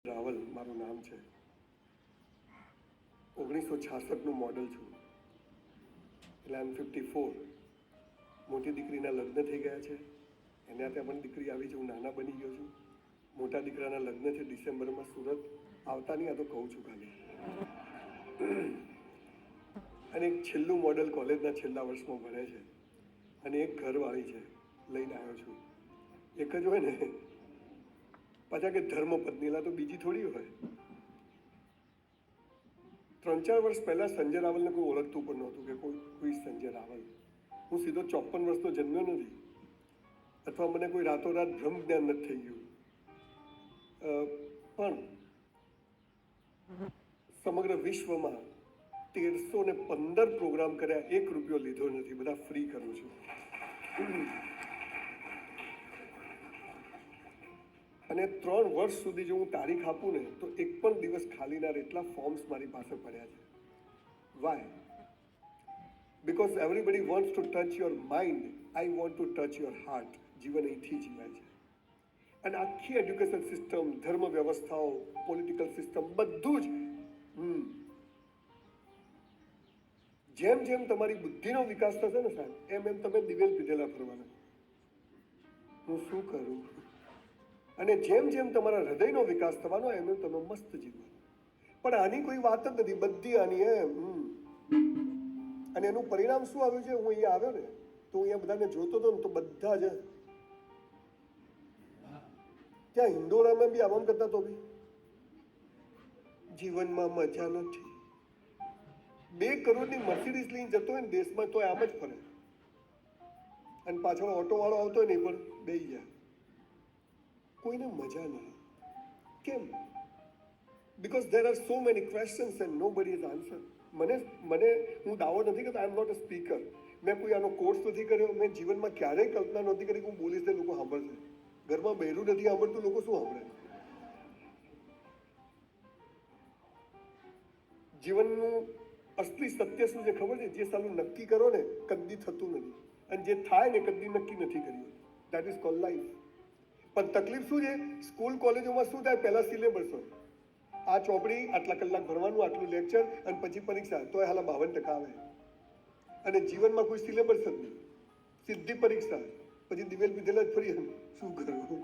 રાવલ મારું નામ છે. 1966નું મોડલ છું. એટલે આઈ એમ 54. મોટી દીકરીના લગ્ન થઈ ગયા છે. એના ત્યાં પણ દીકરી આવી છે. હું નાના બની ગયો છું. મોટા દીકરાના લગ્ન છે ડિસેમ્બરમાં સુરત. આવતા નહીં, આ તો કહું છું ખાલી. અને એક છેલ્લું મોડલ કોલેજના છેલ્લા વર્ષમાં ભણે છે. અને એક ઘરવાળી છે, લઈને આવ્યો છું. એક જ હોય ને, પાછા કે ધર્મપત્ની, તો બીજી થોડી હોય. 3-4 વર્ષ પહેલા સંજય રાવલને કોઈ ઓળખતું પણ નહોતું કે કોઈ સંજય રાવલ. હું સીધો 54 વર્ષનો જન્મ્યો નથી, અથવા મને કોઈ રાતોરાત બ્રહ્મ જ્ઞાન નથી થઈ ગયું. પણ સમગ્ર વિશ્વમાં 1315 પ્રોગ્રામ કર્યા, 1 રૂપિયો લીધો નથી, બધા ફ્રી કરું છું. અને 3 વર્ષ સુધી જો હું તારીખ આપું ને તો એક પણ દિવસ ખાલી ના રહે. એટલા ફોર્મ્સ મારી પાસે પડ્યા છે. Why? Because everybody wants to touch your mind. I want to touch your heart. જીવન અહીંથી જીવાય છે. અને આખી એજ્યુકેશન સિસ્ટમ, ધર્મ વ્યવસ્થાઓ, પોલિટિકલ સિસ્ટમ, બધું જ જેમ જેમ તમારી બુદ્ધિનો વિકાસ થશે ને સાહેબ, એમ એમ તમે દિવેલ પીધેલા ફરવાના. હું શું કરું? અને જેમ જેમ તમારા હૃદયનો વિકાસ થવાનો, એમ એમ તમે મસ્ત જીવવાનું. પણ આની કોઈ વાત જ નથી, બધી આની અને એનું પરિણામ શું આવ્યું છે? હું અહીંયા આવ્યો ને તો અહીંયા બધાને જોતો હતો ને તો બધા જ ત્યાં હિન્દોરામાં બી આમ કરતા તો બી જીવનમાં મજા નથી. 2 કરોડની મર્સિડીઝ લઈને જતો હોય ને દેશમાં તો આમ જ ફરે. અને પાછળ ઓટો વાળો આવતો હોય ને એ પણ બેસી જાય. કોઈને મજા નહીં. કેમ? Because there are so many questions and nobody is answer. હું દાવો નથી કરતો, આઈ એમ નોટ અ સ્પીકર. મેં કોઈ આનો કોર્સ નથી કર્યો. મેં જીવનમાં ક્યારેય કલ્પના નહોતી કરી કે હું બોલીશ ને લોકો સાંભળશે. ઘરમાં બહેરું નથી સાંભળતું, લોકો શું સાંભળે? જીવનનું અસલી સત્ય શું છે ખબર છે? જે સાલું નક્કી કરો ને કદી થતું નથી, અને જે થાય ને કદી નક્કી નથી કર્યું. That is called life. પણ તકલીફ શું છે? સ્કૂલ કોલેજોમાં શું થાય? પહેલા સિલેબસ હોય. આ ચોપડી, આટલા કલાક ભણવાનું, આટલું લેક્ચર, અને પછી પરીક્ષા. તોય હાલ 52% આવે. અને જીવનમાં કોઈ સિલેબસ જ નહીં, સીધી પરીક્ષા. પછી દિવેલ પીધેલા જ ફરી શું કરવું?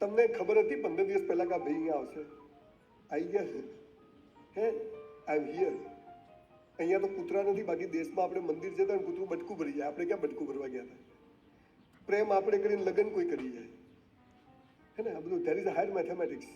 તમને ખબર હતી 15 દિવસ પહેલા કે આ ભાઈ અહીંયા આવશે? આવી ગયા છે. આઈ એમ હિયર. અહીંયા તો કૂતરા નથી. બાકી દેશમાં આપણે મંદિર જતા ને કૂતરું બટકું ભરી જાય. આપણે ક્યાં બટકું ભરવા ગયા હતા? પ્રેમ આપણે કરીને લગ્ન કોઈ કરી જાય. હે ને? આ બધું there is a higher mathematics.